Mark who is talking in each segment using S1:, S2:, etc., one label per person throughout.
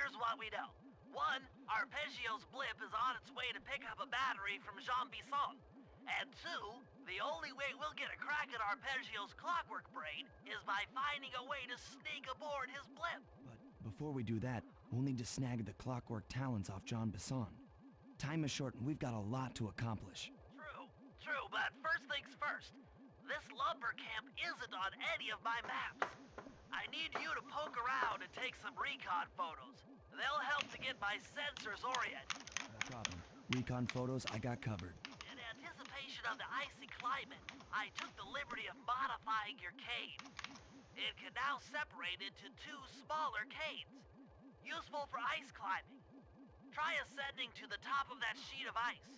S1: here's what we know. One, Arpeggio's blip is on its way to pick up a battery from Jean Bisson. And two, the only way we'll get a crack at Arpeggio's clockwork brain is by finding a way to sneak aboard his blip.
S2: But before we do that, we'll need to snag the clockwork talons off Jean Bisson. Time is short and we've got a lot to accomplish.
S1: True, but first things first. This lumber camp isn't on any of my maps. I need you to poke around and take some recon photos. They'll help to get my sensors oriented.
S2: No problem. Recon photos, I got covered.
S1: In anticipation of the icy climate, I took the liberty of modifying your cave. It can now separate into two smaller caves, useful for ice climbing. Try ascending to the top of that sheet of ice.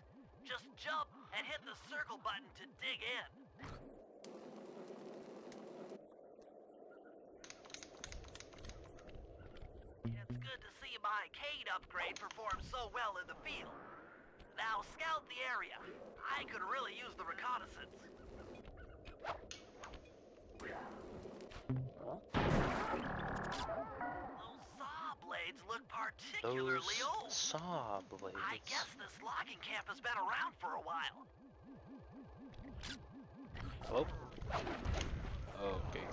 S1: Just jump and hit the circle button to dig in. It's good to see my Cade upgrade perform so well in the field. Now scout the area. I could really use the reconnaissance. Those saw blades look particularly old.
S3: Saw blades.
S1: I guess this logging camp has been around for a while.
S3: Hello? Okay.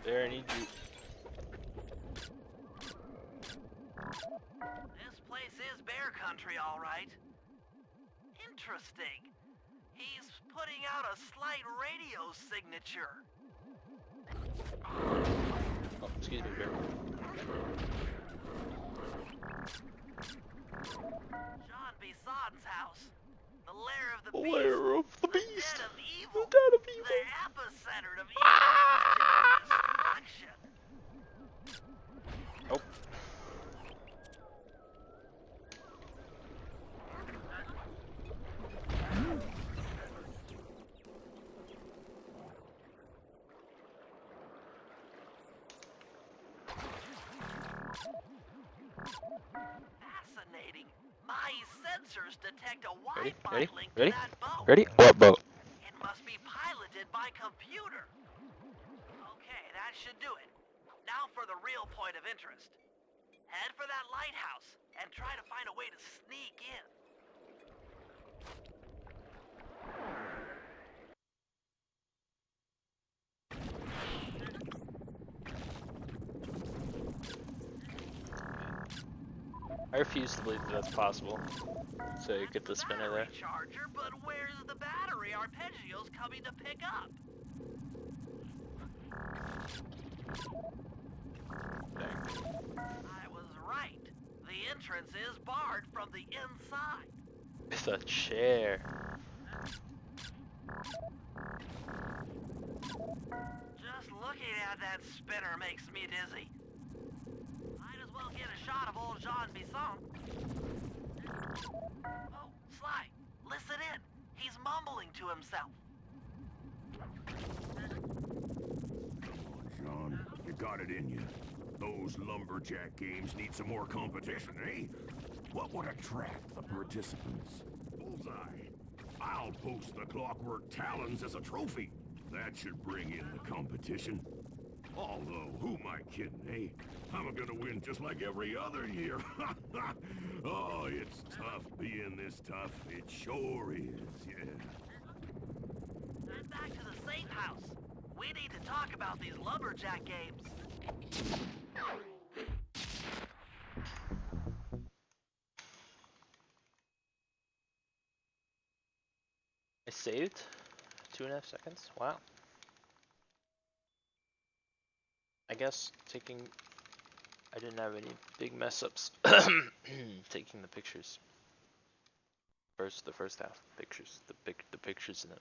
S3: There, I need you.
S1: This place is bear country, all right. Interesting. He's putting out a slight radio signature.
S3: Oh, excuse me, bear.
S1: Jean Bisson's house. The lair of the
S3: Lair of the
S1: beast.
S3: beast.
S1: The den of evil.
S3: The den of evil.
S1: The epicenter of evil and destruction.
S3: Oh.
S1: Fascinating. My sensors detect a Wi-Fi
S3: Ready?
S1: link
S3: Ready?
S1: to that boat.
S3: Ready? What boat?
S1: It must be piloted by computer. Okay, that should do it. Now for the real point of interest. Head for that lighthouse and try to find a way to sneak in.
S3: I refuse to believe that that's possible. So you get the spinner there.
S1: Charger, but where's the battery Arpeggio's coming to pick up?
S3: Dang.
S1: I was right. The entrance is barred from the inside.
S3: With a chair.
S1: Just looking at that spinner makes me dizzy. Might as well get a shot of old Jean Bisson. Oh, Sly, listen in. He's mumbling to himself.
S4: John, you got it in you. Those lumberjack games need some more competition, eh? What would attract the participants? Bullseye. I'll post the clockwork talons as a trophy. That should bring in the competition. Although, who am I kidding, eh? I'm gonna win just like every other year. Oh, it's tough being this tough. It sure is, yeah.
S1: And back to the safe house. We need to talk about these lumberjack games.
S3: I saved 2.5 seconds. Wow. I guess I didn't have any big mess ups taking the pictures. The first half pictures, the pictures in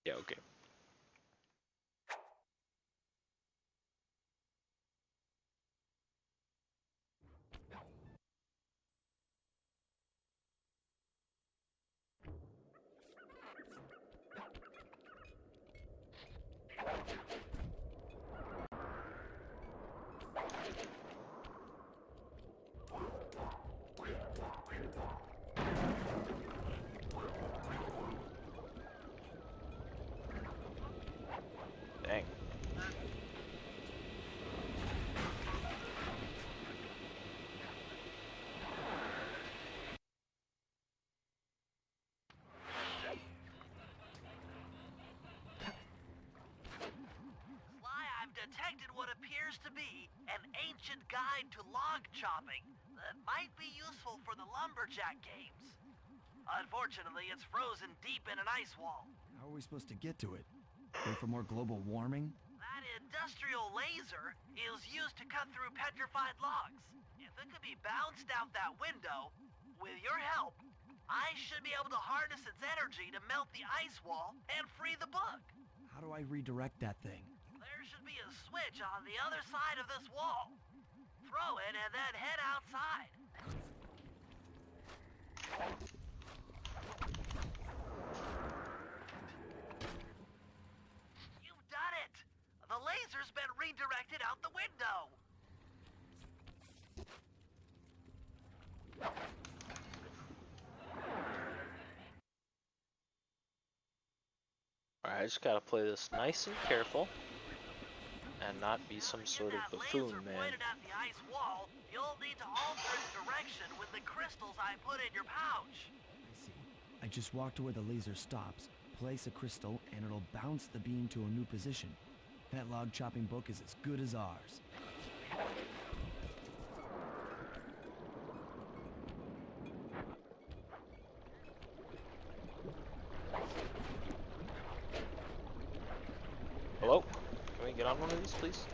S3: yeah, okay.
S1: appears to be an ancient guide to log chopping that might be useful for the lumberjack games. Unfortunately, it's frozen deep in an ice wall.
S2: How are we supposed to get to it? Wait for more global warming?
S1: That industrial laser is used to cut through petrified logs. If it could be bounced out that window, with your help, I should be able to harness its energy to melt the ice wall and free the book.
S2: How do I redirect that thing?
S1: There should be a switch on the other side of this wall. Throw it and then head outside. You've done it! The laser's been redirected out the window.
S3: Alright, I just gotta play this nice and careful. And not be some sort of buffoon, man.
S1: Pointed at the ice wall, you'll need to alter its direction with the crystals I put in your pouch.
S2: I see. I just walk to where the laser stops, place a crystal, and it'll bounce the beam to a new position. That log chopping book is as good as ours.
S3: Hello? Can we get on one of these, please?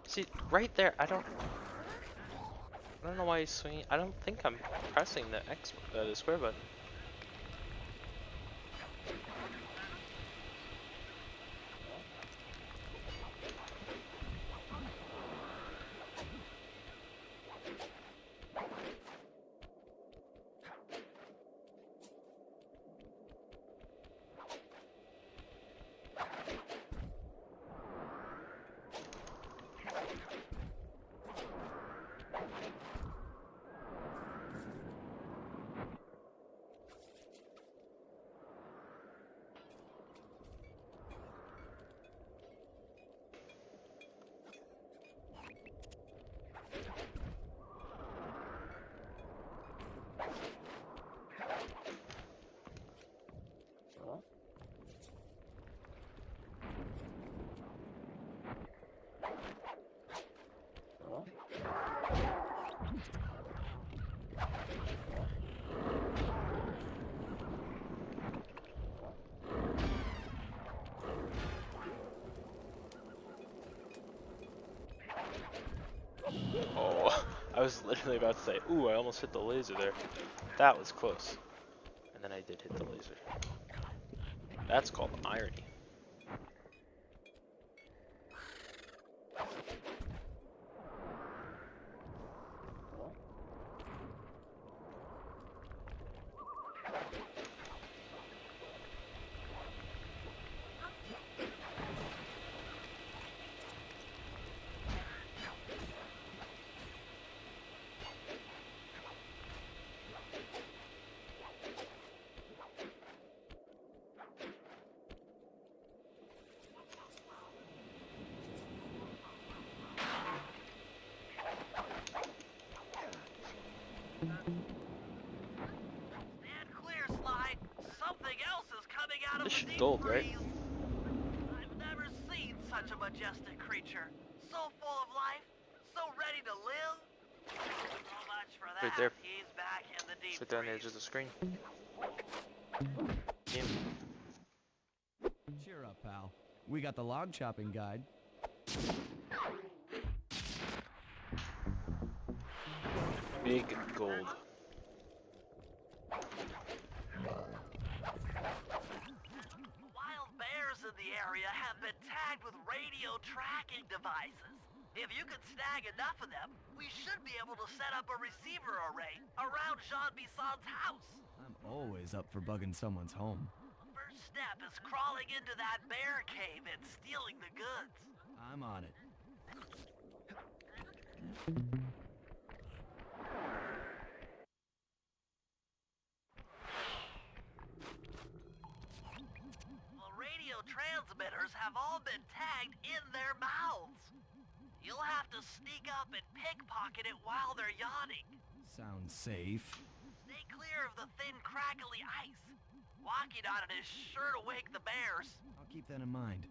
S3: See, right there, I don't know why he's swinging. I don't think I'm pressing the square button. Oh, I was literally about to say, ooh, I almost hit the laser there. That was close. And then I did hit the laser. That's called irony.
S1: Stand clear, Sly. Something else is coming out of
S3: This
S1: the
S3: should
S1: deep
S3: gold, right?
S1: freeze. I've never seen such a majestic creature. So full of life, so ready to live. So much for that.
S3: Right there.
S1: He's back in the deep
S3: Sit down the
S1: freeze.
S3: edge of the screen. Yeah.
S2: Cheer up, pal. We got the log chopping guide.
S3: Big gold.
S1: Wild bears in the area have been tagged with radio tracking devices. If you could snag enough of them, we should be able to set up a receiver array around Jean Bisson's house.
S2: I'm always up for bugging someone's home.
S1: First step is crawling into that bear cave and stealing the goods.
S2: I'm on it.
S1: transmitters have all been tagged in their mouths. You'll have to sneak up and pickpocket it while they're yawning.
S2: Sounds safe.
S1: Stay clear of the thin, crackly ice. Walking on it is sure to wake the bears.
S2: I'll keep that in mind.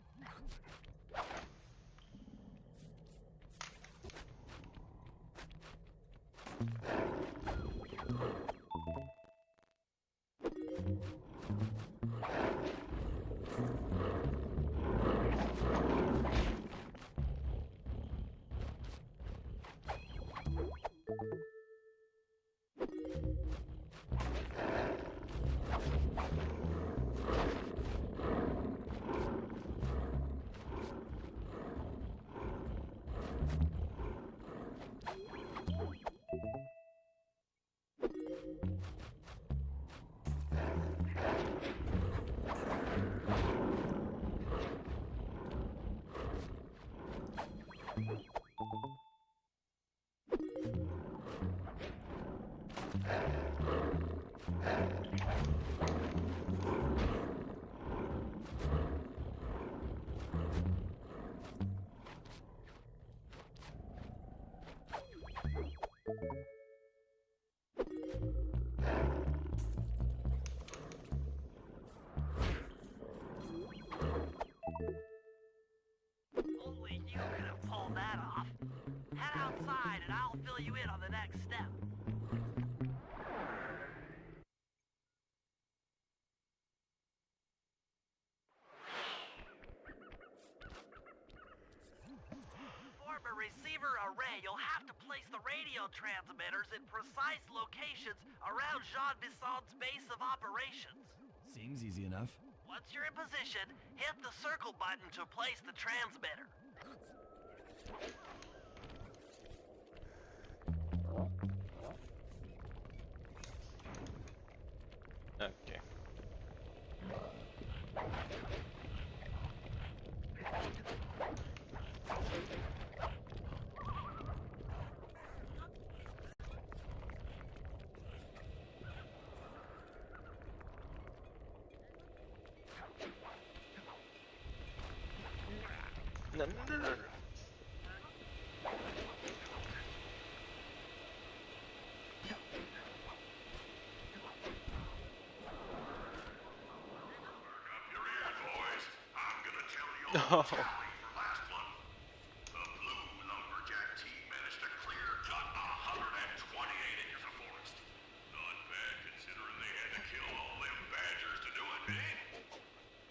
S1: Only you could have pulled that off. Head outside and I'll fill you in on the next step. Form a receiver array. You'll have to place the radio transmitters in precise locations around Jean Bisson's base of operations.
S2: Seems easy enough.
S1: Once you're in position, hit the circle button to place the transmitter.
S3: Okay. No, no, no, no.
S4: No. For last one, the blue lumberjack team managed to clear just 128 acres of forest. Not bad considering they had to kill all them badgers to do it, eh?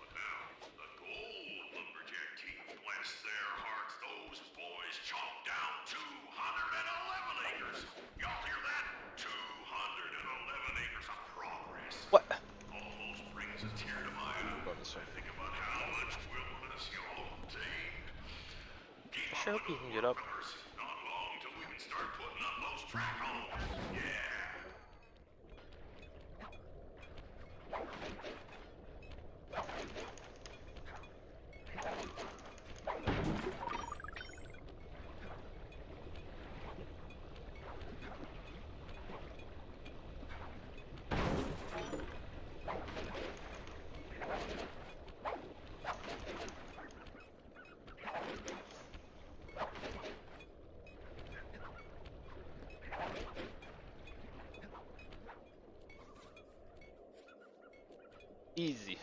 S4: But now, the gold lumberjack team, bless their hearts, those boys chomped down 211 acres. Y'all hear that? 211 acres of progress.
S3: What?
S4: Almost brings a tear to my eye. I think about how much wilderness y'all obtained. Keep
S3: I sure hope you can get up.
S4: Not long till we can start putting up those track homes. Yeah.
S3: Easy.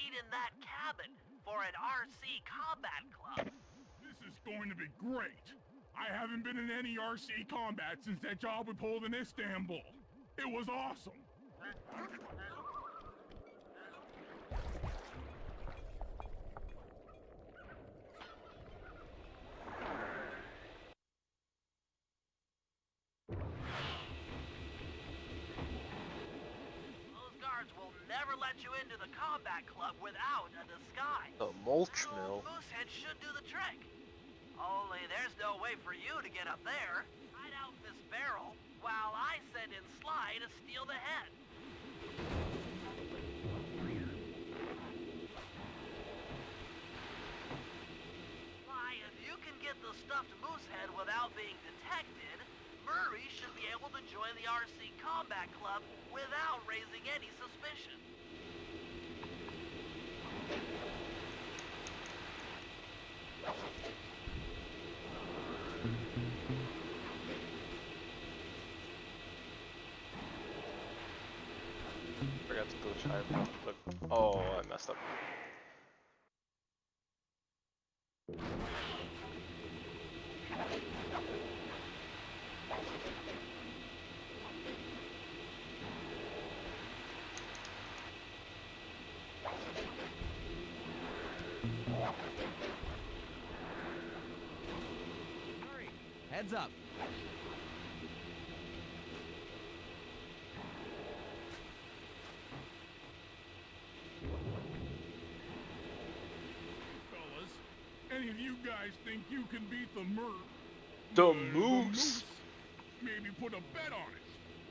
S1: meet in that cabin for an RC combat club.
S5: This is going to be great. I haven't been in any RC combat since that job we pulled in Istanbul. It was awesome.
S1: Those guards will never let you into the combat club without a disguise.
S3: The mulch
S1: Your
S3: mill.
S1: old Moosehead should do the trick. Only there's no way for you to get up there. Hide out in this barrel while I send in Sly to steal the head. Sly, if you can get the stuffed Moosehead without being detected, Murray should be able to join the RC Combat Club without raising any suspicion.
S3: Forgot to glitch higher, but oh, I messed up.
S2: Hurry! Heads up!
S5: Fellas, any of you guys think you can beat the
S3: The moose.
S5: Maybe put a bet on it.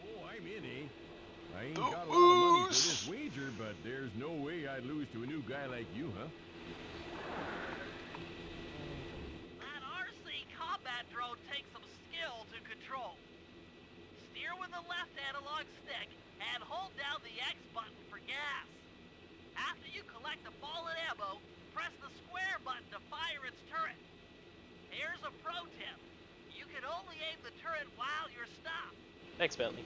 S6: Oh, I'm in, eh? I ain't
S3: The
S6: got a lot of money for
S3: moose!
S6: this wager, but there's no way I'd lose to a new guy like you, huh?
S1: That RC combat drone takes some skill to control. Steer with the left analog stick and hold down the X button for gas. After you collect the fallen ammo, press the square button to fire its turret. Here's a pro tip. You can only aim the turret while you're stopped.
S3: Thanks, Bentley.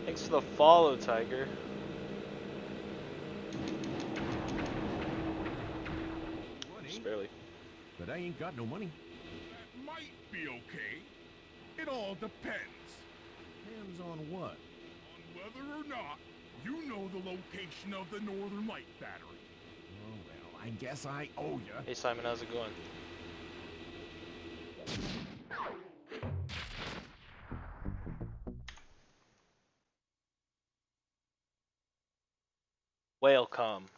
S3: Thanks for the follow, Tiger.
S6: What,
S3: Just
S6: eh?
S3: barely.
S6: But I ain't got no money.
S5: That might be okay. It all depends
S6: Depends on what?
S5: on whether or not you know the location of the Northern Light battery.
S6: Oh, well, I guess I owe ya.
S3: Hey Simon, how's it going? Welcome.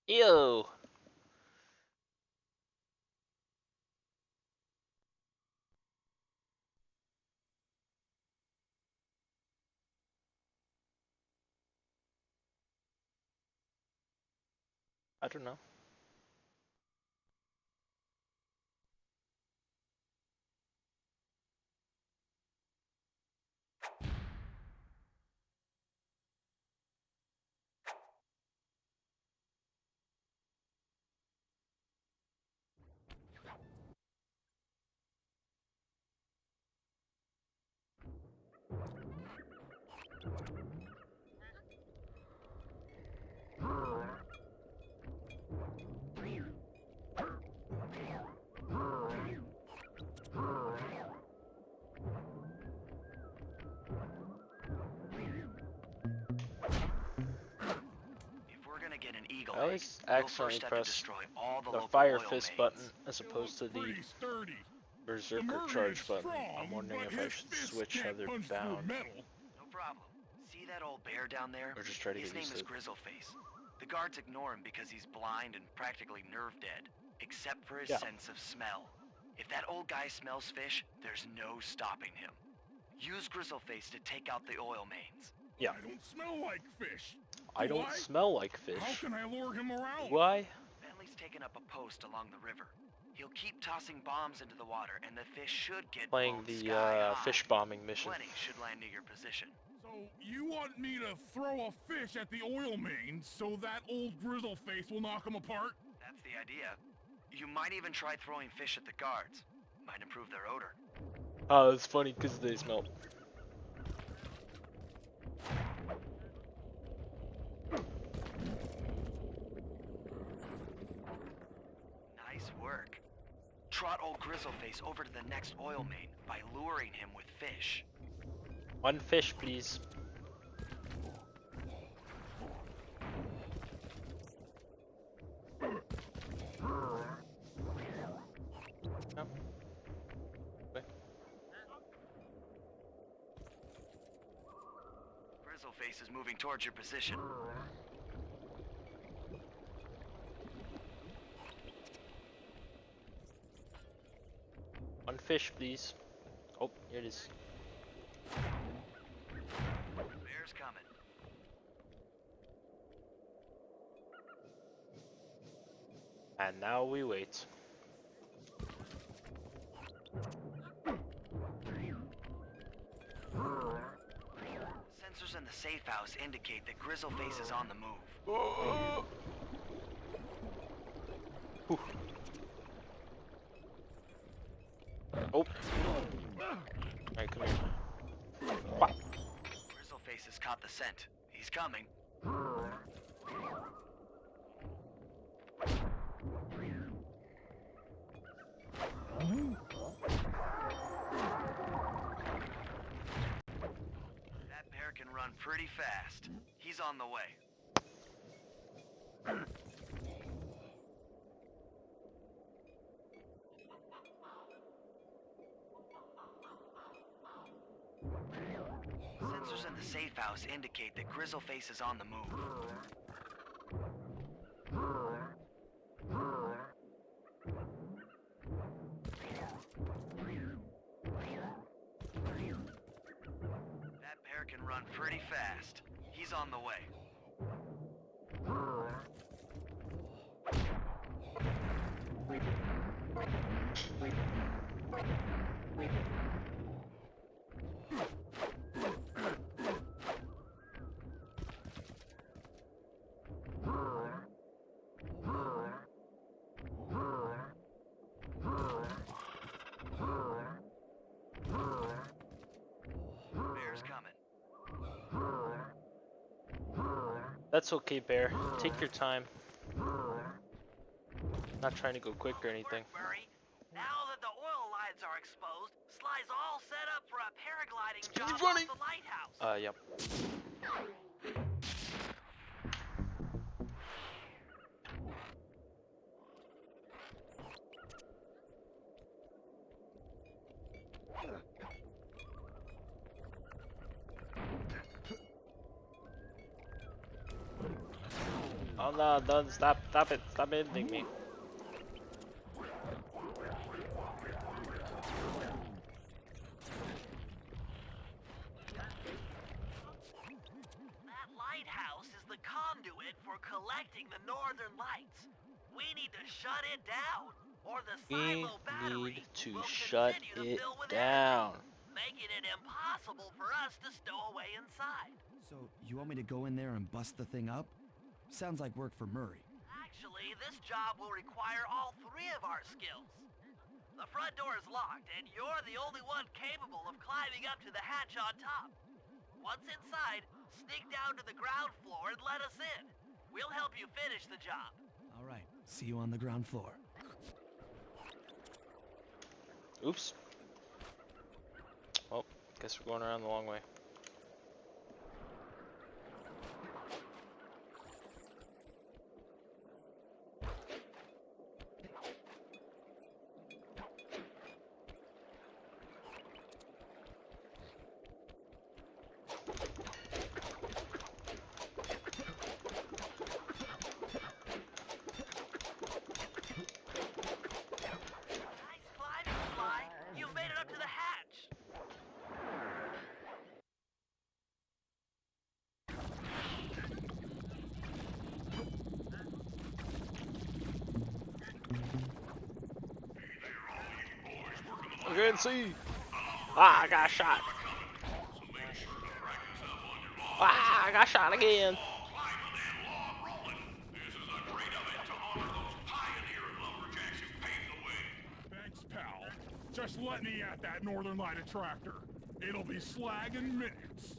S3: Ew. I don't know.
S7: If we're gonna get an eagle
S3: I always
S7: egg, we'll
S3: accidentally
S7: first have to
S3: press
S7: destroy all the
S3: the
S7: local
S3: fire
S7: oil
S3: fist
S7: mains.
S3: button as
S5: It
S3: opposed to
S5: looks
S3: the
S5: pretty sturdy. The
S3: berserker
S5: Murray
S3: charge
S5: is
S3: button.
S5: strong,
S3: I'm wondering
S5: but
S3: if I
S5: his
S3: should
S5: fists
S3: switch how
S5: can't
S3: they're
S5: punch through
S3: bound.
S5: metal.
S7: No problem. See that old bear down there?
S3: Or just try to
S7: His
S3: get
S7: name
S3: used
S7: is
S3: to it.
S7: Grizzleface. The guards ignore him because he's blind and practically nerve dead, except for his
S3: Yeah.
S7: sense of smell. If that old guy smells fish, there's no stopping him. Use Grizzleface to take out the oil mains.
S3: Yeah.
S5: I don't smell like fish.
S3: I
S5: Do
S3: don't smell like fish.
S5: How can I lure him around?
S3: Why?
S7: Bentley's taken up a post along the river. He'll keep tossing bombs into the water, and the fish should get
S3: Playing
S7: blown
S3: the
S7: sky high.
S3: fish bombing mission.
S7: Plenty should land near your position.
S5: So you want me to throw a fish at the oil main so that old grizzle face will knock them apart?
S7: That's the idea. You might even try throwing fish at the guards. Might improve their odor.
S3: Oh, it's funny because they smell.
S7: Nice work. Trot old Grizzleface over to the next oil main by luring him with fish.
S3: One fish, please. No. Okay.
S7: Grizzleface is moving towards your position.
S3: One fish, please. Oh, here it is.
S7: Bear's coming.
S3: And now we wait.
S7: Sensors in the safe house indicate that Grizzleface is on the move.
S3: Oh. Whew. Oh. Alright, come here. What?
S7: Grizzleface has caught the scent. He's coming. That bear can run pretty fast. He's on the way. Sensors in the safe house indicate that Grizzleface is on the move. That bear can run pretty fast. He's on the way. Bear's coming.
S3: That's okay, Bear. Take your time. Not trying to go quick or anything.
S1: Work, Murray. Now that the oil lines are exposed, Sly's all set up for a paragliding job
S3: He's running.
S1: off the lighthouse.
S3: Yep. Oh no, don't stop it, stop hitting me.
S1: That lighthouse is the conduit for collecting the northern lights. We need to shut it down, or the
S3: We
S1: silo battery
S3: need to
S1: will
S3: shut
S1: continue to
S3: it
S1: fill with
S3: down.
S1: energy, making it impossible for us to stow away inside.
S2: So, you want me to go in there and bust the thing up? Sounds like work for Murray.
S1: Actually, this job will require all three of our skills. The front door is locked, and you're the only one capable of climbing up to the hatch on top. Once inside, sneak down to the ground floor and let us in. We'll help you finish the job.
S2: All right, see you on the ground floor.
S3: Oops. Well, guess we're going around the long way.
S1: Nice climbing, Sly. You made it up to the hatch.
S3: I can't see. Ah, I got shot.
S4: So make sure to practice up on
S3: Ah, I got shot again.
S5: Thanks, pal. Just let me at that Northern Light attractor. It'll be slag in minutes.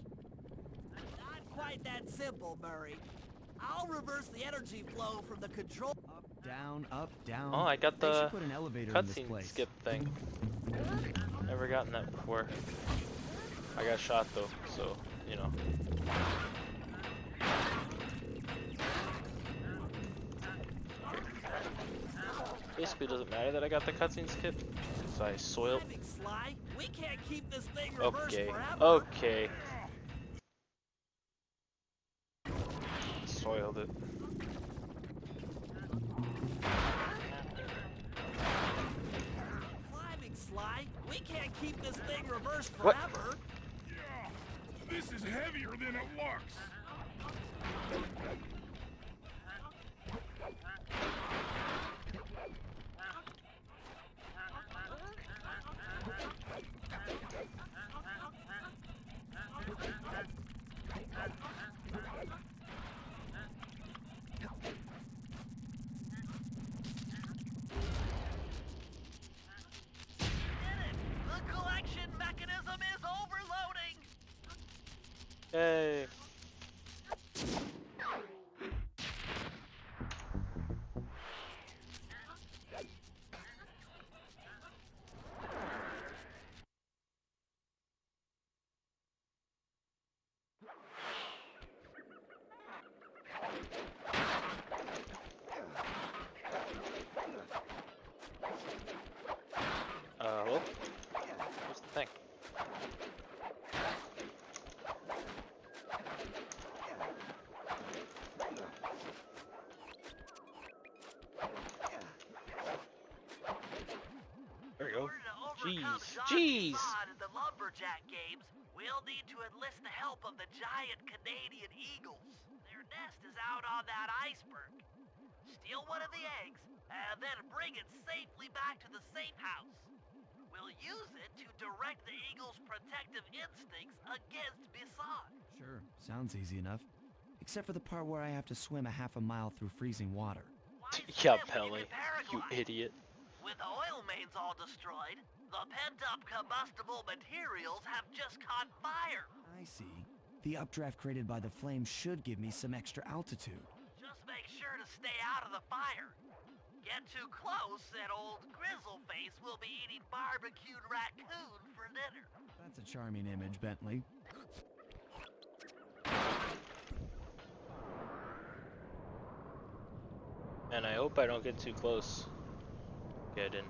S1: Not quite that simple, Murray. I'll reverse the energy flow from the control.
S2: Up, down.
S3: Oh, I got
S2: They
S3: the
S2: should put an elevator in this
S3: cutscene
S2: place.
S3: skip thing. Never gotten that before. I got shot though, so you know. Basically, doesn't matter that I got the cutscene skip, so I soiled.
S1: Driving, Sly. We can't keep this thing reversed
S3: Okay,
S1: forever.
S3: okay. Soiled it.
S1: Climbing, Sly. We can't keep this thing reversed
S3: What?
S1: forever.
S5: Yeah, this is heavier than it looks.
S1: Did it! The collection mechanism is overloading.
S3: Yay. Well, here's the thing. There we go.
S1: In order to overcome
S3: Jeez,
S1: Johnny's
S3: jeez.
S1: mod in the lumberjack games, we'll need to enlist the help of the giant Canadian eagles. Their nest is out on that iceberg. Steal one of the eggs, and then bring it safely back to the safe house. We'll use it to direct the eagle's protective instincts against Bisson.
S2: Sure, sounds easy enough. Except for the part where I have to swim a half a mile through freezing water.
S1: Why
S3: Yeah,
S1: swim when
S3: Pelly,
S1: you can
S3: you
S1: paraglide?
S3: idiot.
S1: With the oil mains all destroyed, the pent-up combustible materials have just caught fire.
S2: I see. The updraft created by the flame should give me some extra altitude.
S1: Just make sure to stay out of the fire. Get too close and old Grizzleface will be eating barbecued raccoon for dinner.
S2: That's a charming image, Bentley.
S3: And I hope I don't get too close. Get in.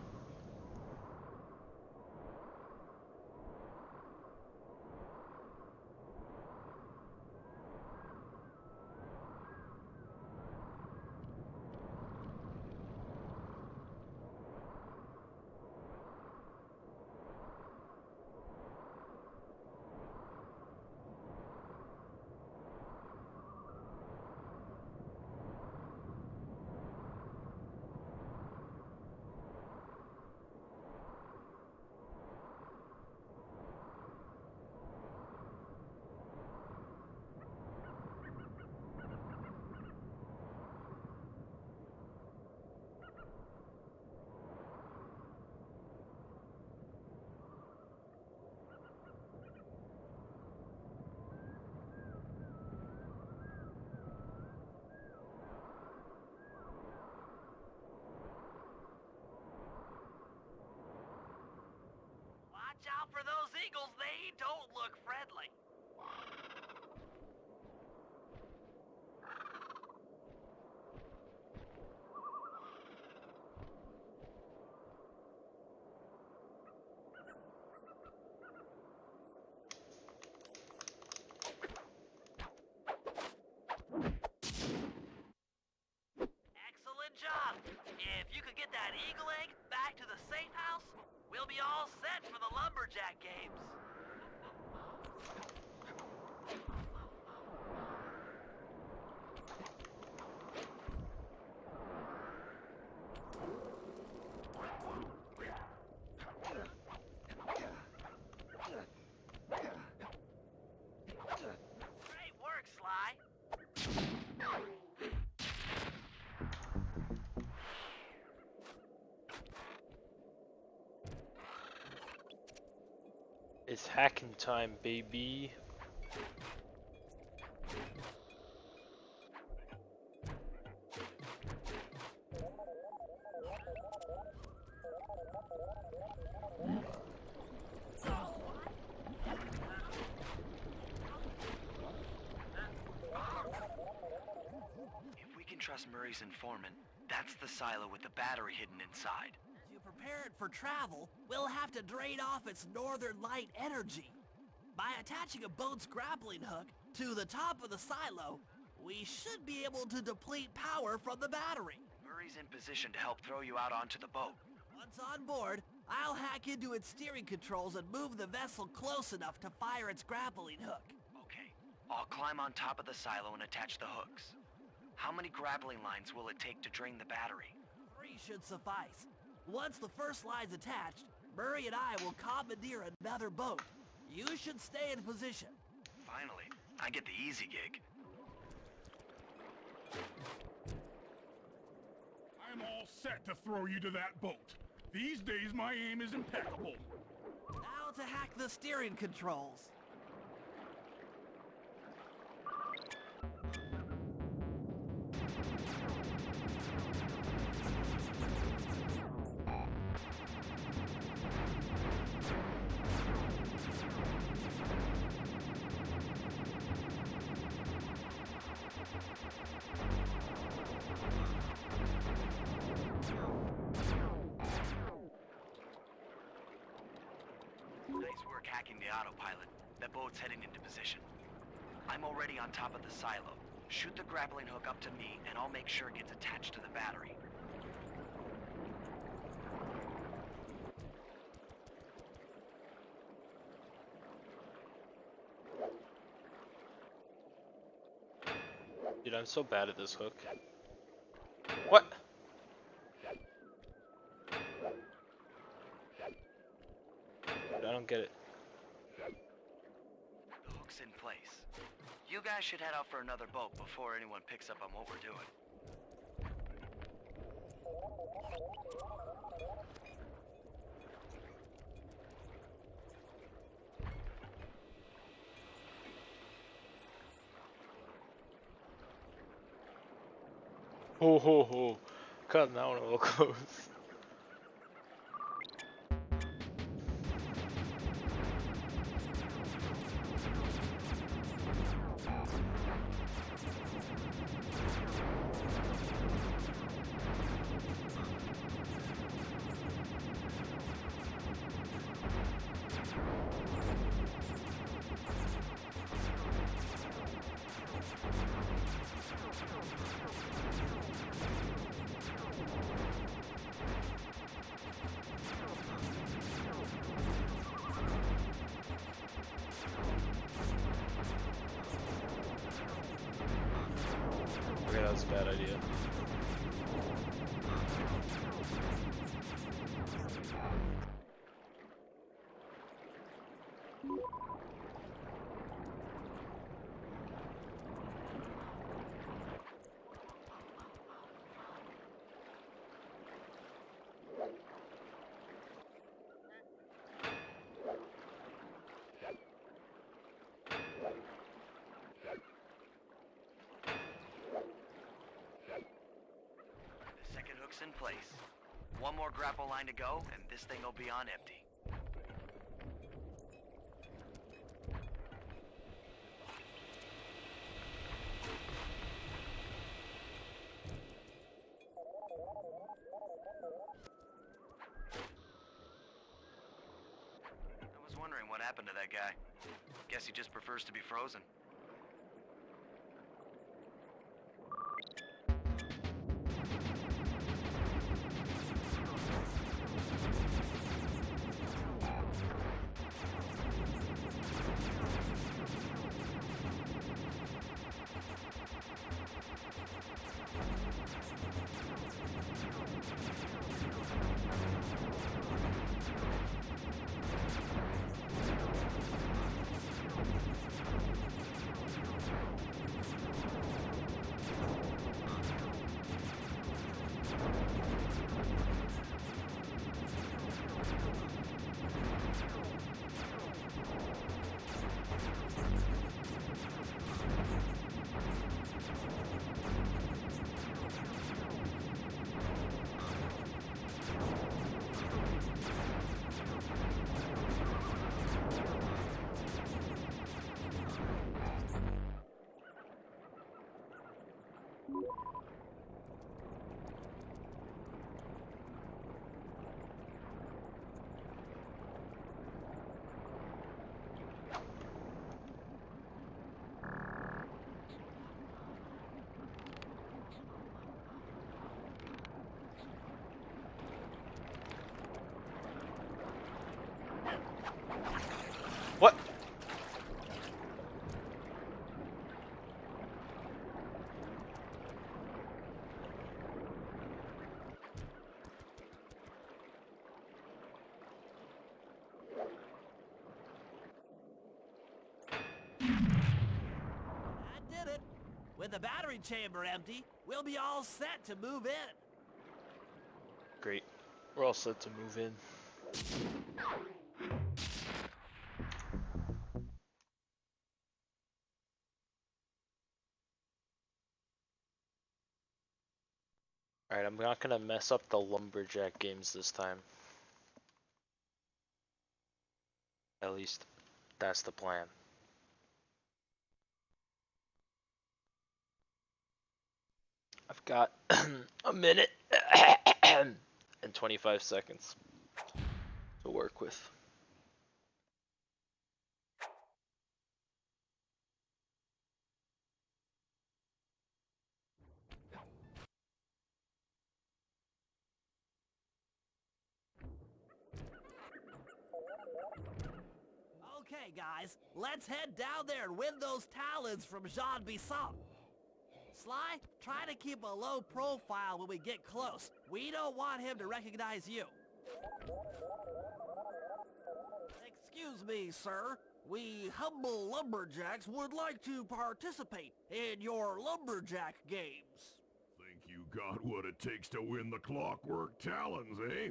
S1: Watch out for those eagles, they don't look friendly. Excellent job. If you could get that eagle egg back to the safe house, we'll be all set for the lumberjack games. Great
S3: It's hacking time, baby.
S7: If we can trust Murray's informant, that's the silo with the battery hidden inside.
S1: To prepare it for travel, we'll have to drain off its northern light energy. By attaching a boat's grappling hook to the top of the silo, we should be able to deplete power from the battery.
S7: Murray's in position to help throw you out onto the boat.
S1: Once on board, I'll hack into its steering controls and move the vessel close enough to fire its grappling hook.
S7: Okay, I'll climb on top of the silo and attach the hooks. How many grappling lines will it take to drain the battery?
S1: 3 should suffice. Once the first line's attached, Murray and I will commandeer another boat. You should stay in position.
S7: Finally, I get the easy gig.
S5: I'm all set to throw you to that boat. These days, my aim is impeccable.
S1: Now to hack the steering controls.
S7: Nice work hacking the autopilot. That boat's heading into position. I'm already on top of the silo. Shoot the grappling hook up to me, and I'll make sure it gets attached to the battery.
S3: Dude, I'm so bad at this hook. What? Dude, I don't get it.
S7: The hook's in place. You guys should head out for another boat before anyone picks up on what we're doing.
S3: Ho ho ho. Cutting that one a little close. Okay, that's a bad idea.
S7: The second hook's in place. One more grapple line to go, and this thing will be on empty. I was wondering what happened to that guy. Guess he just prefers to be frozen.
S3: What?
S1: I did it. With the battery chamber empty, we'll be all set to move in.
S3: Great. We're all set to move in. Alright, I'm not gonna mess up the lumberjack games this time. At least, that's the plan. I've got a minute and 25 seconds to work with.
S1: Okay, guys, let's head down there and win those talons from Jean Bisson. Sly, try to keep a low profile when we get close. We don't want him to recognize you. Excuse me, sir. We humble lumberjacks would like to participate in your lumberjack games.
S4: Think you got what it takes to win the Clockwork Talons, eh?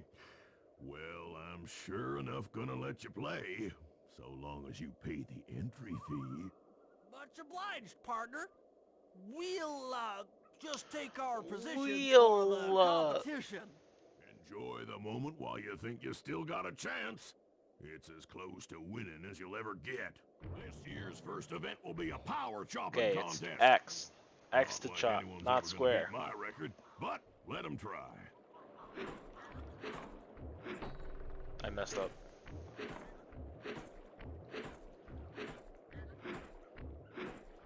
S4: Well, I'm sure enough gonna let you play, so long as you pay the entry fee.
S1: Much obliged, partner. We'll, just take our positions for
S3: We'll,
S1: the competition.
S4: Enjoy the moment while you think you still got a chance. It's as close to winning as you'll ever get. This year's first event will be a power chopping
S3: Okay, it's
S4: contest.
S3: X. X to
S4: Not like
S3: chop,
S4: anyone's
S3: not
S4: ever gonna
S3: square.
S4: beat my record, but let them try.
S3: I messed up.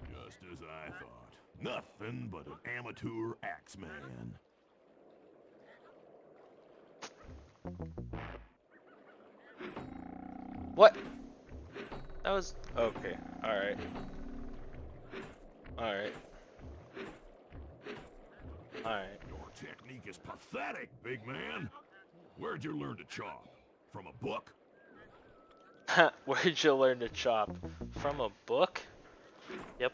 S4: Just as I thought. Nothing but an amateur axeman.
S3: What? That was okay. Alright. Alright. Alright.
S4: Your technique is pathetic, big man. Where'd you learn to chop? From a book?
S3: Where'd you learn to chop? From a book? Yep.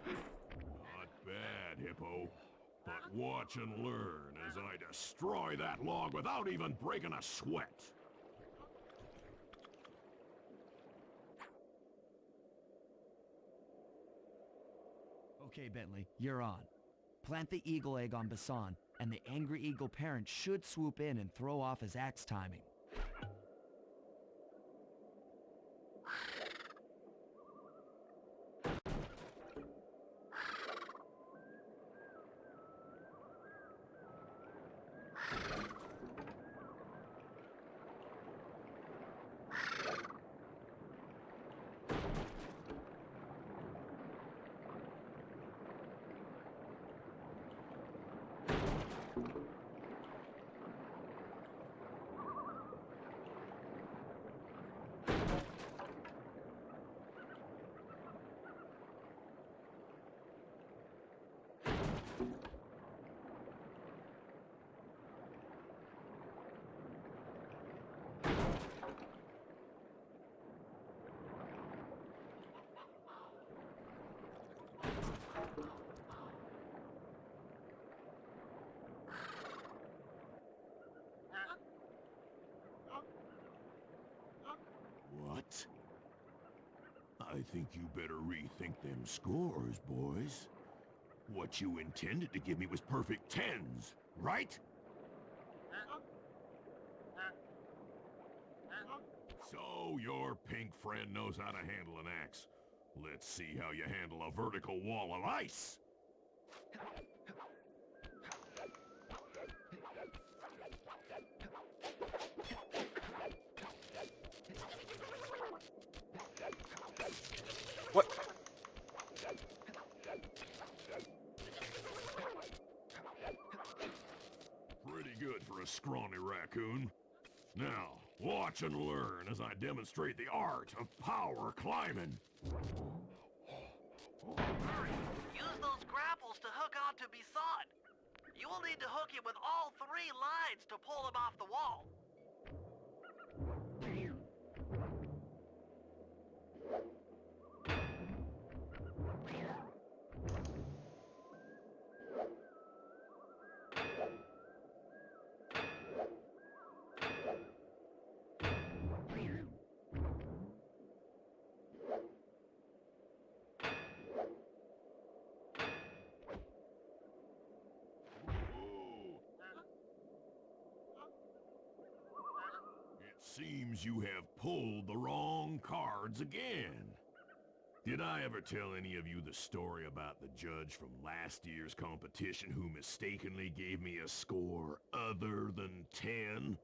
S4: Not bad, Hippo. But watch and learn as I destroy that log without even breaking a sweat.
S2: Okay, Bentley, you're on. Plant the eagle egg on Bassan, and the angry eagle parent should swoop in and throw off his axe timing.
S4: What? I think you better rethink them scores, boys. What you intended to give me was perfect tens, right? So your pink friend knows how to handle an axe. Let's see how you handle a vertical wall of ice.
S3: What?
S4: Pretty good for a scrawny raccoon. Now, watch and learn as I demonstrate the art of power climbing.
S1: Use those grapples to hook onto Bisson. You will need to hook him with all 3 lines to pull him off the wall.
S4: Seems you have pulled the wrong cards again. Did I ever tell any of you the story about the judge from last year's competition who mistakenly gave me a score other than 10?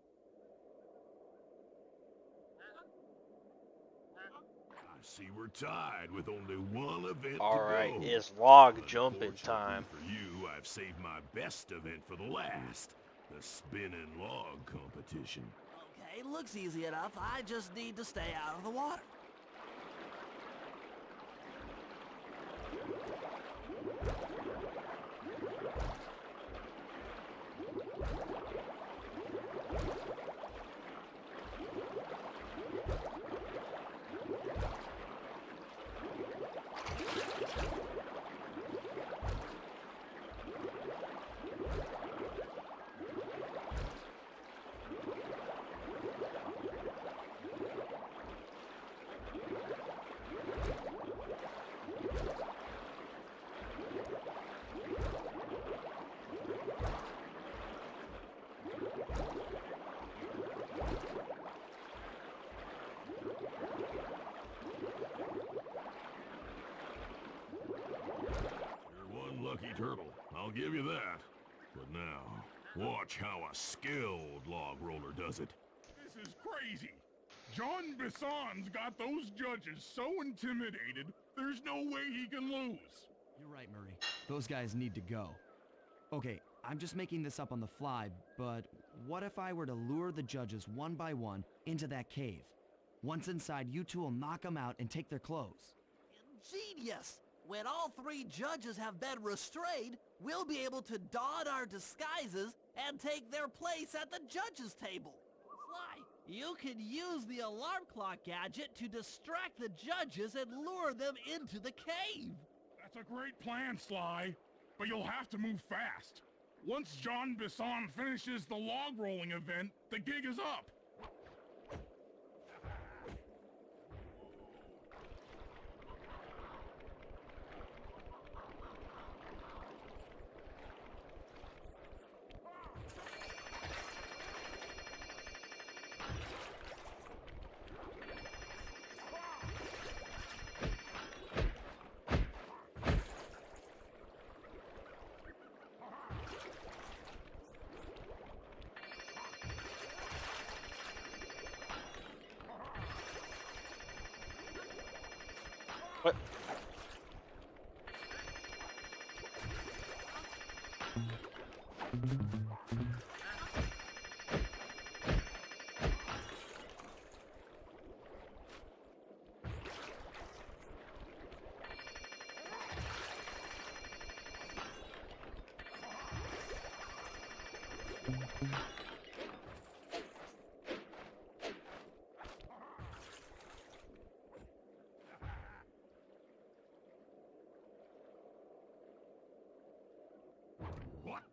S4: I see we're tied with only one event to go.
S3: Alright, it's log jumping
S4: Unfortunately
S3: time.
S4: for you, I've saved my best event for the last. The spinning log competition.
S1: Okay, looks easy enough. I just need to stay out of the water.
S4: Lucky turtle, I'll give you that. But now, watch how a skilled log roller does it.
S5: This is crazy. John Bisson's got those judges so intimidated, there's no way he can lose.
S2: You're right, Murray. Those guys need to go. Okay, I'm just making this up on the fly, but what if I were to lure the judges one by one into that cave? Once inside, you two will knock them out and take their clothes.
S1: Genius! When all 3 judges have been restrained, we'll be able to don our disguises and take their place at the judges' table. Sly, you can use the alarm clock gadget to distract the judges and lure them into the cave.
S5: That's a great plan, Sly, but you'll have to move fast. Once John Bisson finishes the log rolling event, the gig is up.
S3: What?
S4: What?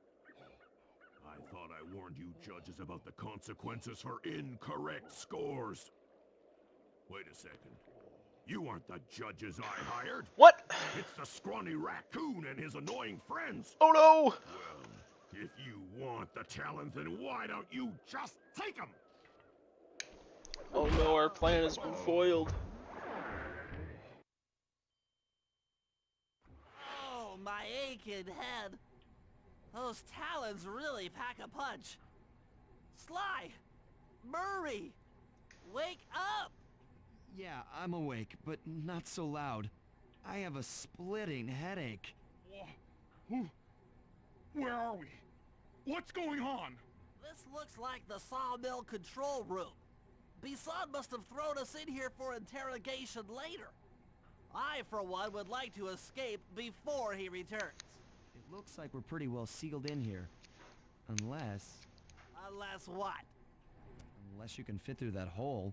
S4: I thought I warned you judges about the consequences for incorrect scores. Wait a second. You aren't the judges I hired.
S3: What?
S4: It's the scrawny raccoon and his annoying friends.
S3: Oh no!
S4: Well, if you want the talent, then why don't you just take them?
S3: Oh no, our plan has been foiled.
S1: Oh, my aching head. Those talons really pack a punch. Sly! Murray! Wake up!
S2: Yeah, I'm awake, but not so loud. I have a splitting headache.
S5: Where are we? What's going on?
S1: This looks like the sawmill control room. Bisson must have thrown us in here for interrogation later. I, for one, would like to escape before he returns.
S2: It looks like we're pretty well sealed in here. Unless
S1: Unless what?
S2: you can fit through that hole.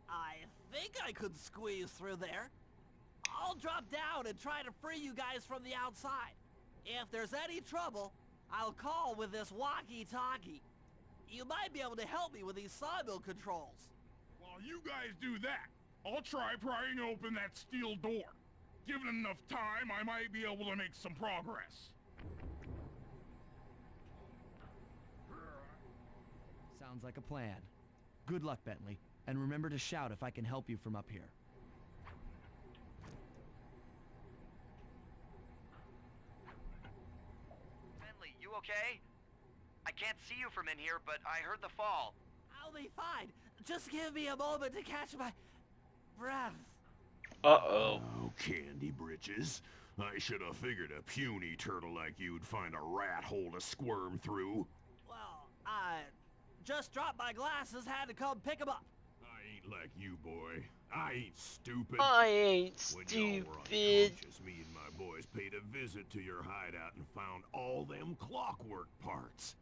S1: I think I could squeeze through there. I'll drop down and try to free you guys from the outside. If there's any trouble, I'll call with this walkie-talkie. You might be able to help me with these sawmill controls.
S5: While you guys do that, I'll try prying open that steel door. Given enough time, I might be able to make some progress.
S2: Sounds like a plan. Good luck, Bentley. And remember to shout if I can help you from up here.
S7: Bentley, you okay? I can't see you from in here, but I heard the fall.
S1: I'll be fine. Just give me a moment to catch my breath.
S3: Uh-oh.
S4: Oh, candy britches. I should have figured a puny turtle like you'd find a rat hole to squirm through.
S1: Well, I just dropped my glasses, had to come pick them up.
S4: I ain't like you, boy. I ain't stupid.
S3: I ain't
S4: When y'all were
S3: stupid.
S4: unconscious, me and my boys paid a visit to your hideout and found all them clockwork parts.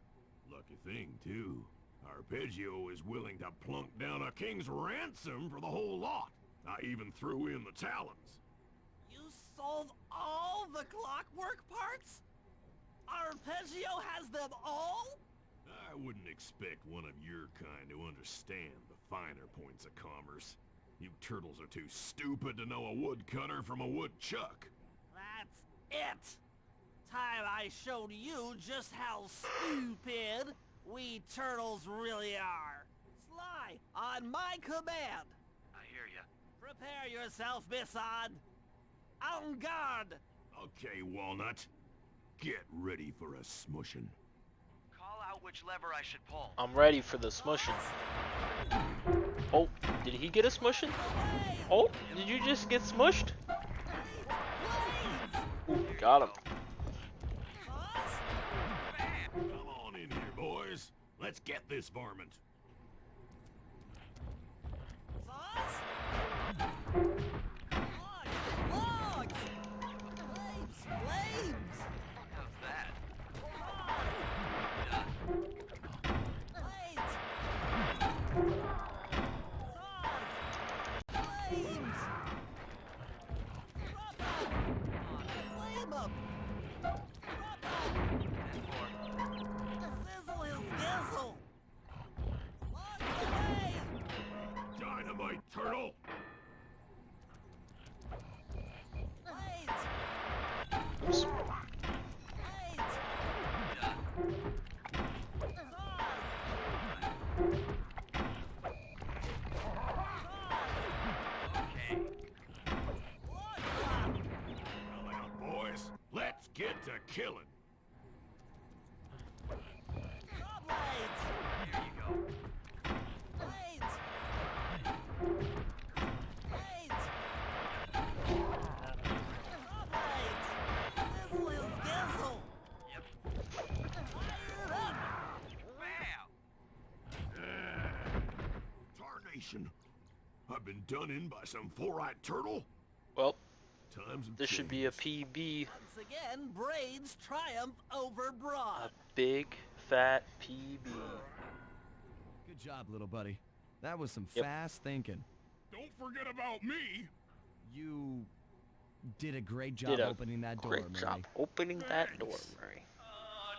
S4: Lucky thing, too. Arpeggio is willing to plunk down a king's ransom for the whole lot. I even threw in the talons.
S1: You sold all the clockwork parts? Arpeggio has them all?
S4: I wouldn't expect one of your kind to understand the finer points of commerce. You turtles are too stupid to know a woodcutter from a woodchuck.
S1: That's it. Time I showed you just how stupid we turtles really are. Sly, on my command.
S7: I hear ya.
S1: Prepare yourself, Bisson. En garde.
S4: Okay, Walnut. Get ready for a smushing.
S7: Call out which lever I should pull.
S3: I'm ready for the smushing. Oh, did he get a smushing? Oh, did you just get smushed? Ooh, got him.
S4: Come on in here, boys. Let's get this varmint.
S1: Sauce? Logs! Flames!
S7: How's that?
S1: Blades! Flames! Drop 'em! Flame 'em! Drop 'em! Sizzle his gizzle! Logs away!
S4: Dynamite, turtle!
S1: Blades!
S3: Oops.
S1: Blades!
S7: Okay.
S4: Come on, boys. Let's get to killing.
S7: Here you go. Yep. Bam!
S4: Tarnation. I've been done in by some four-eyed turtle.
S3: Well,
S4: Times have
S3: this should be a
S4: changed.
S3: PB.
S1: Once again, Braids triumph over
S3: A
S1: Brawn.
S3: big, fat PB.
S2: Good job, little buddy. That was some
S3: Yep.
S2: fast thinking.
S5: Don't forget about me.
S2: You did a great job
S3: Did a
S2: opening that door,
S3: great
S2: Murray.
S3: job opening that door,
S5: Thanks.
S3: Murray.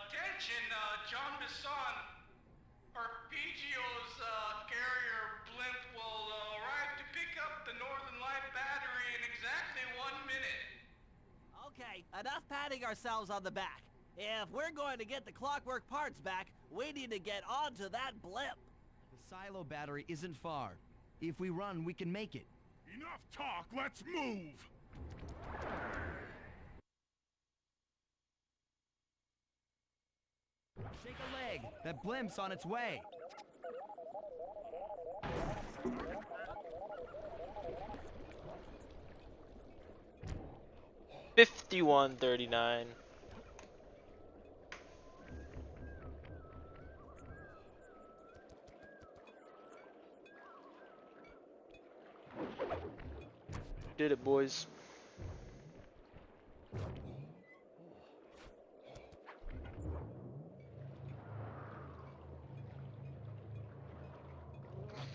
S8: Attention, John Bisson. Arpeggio's carrier blimp will arrive to pick up the Northern Light battery in exactly 1 minute.
S1: Okay, enough patting ourselves on the back. If we're going to get the clockwork parts back, we need to get onto that blimp.
S2: The silo battery isn't far. If we run, we can make it.
S5: Enough talk, let's move!
S2: Shake a leg. That blimp's on its way.
S3: 51:39. Did it, boys.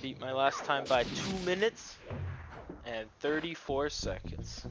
S3: Beat my last time by 2 minutes and 34 seconds.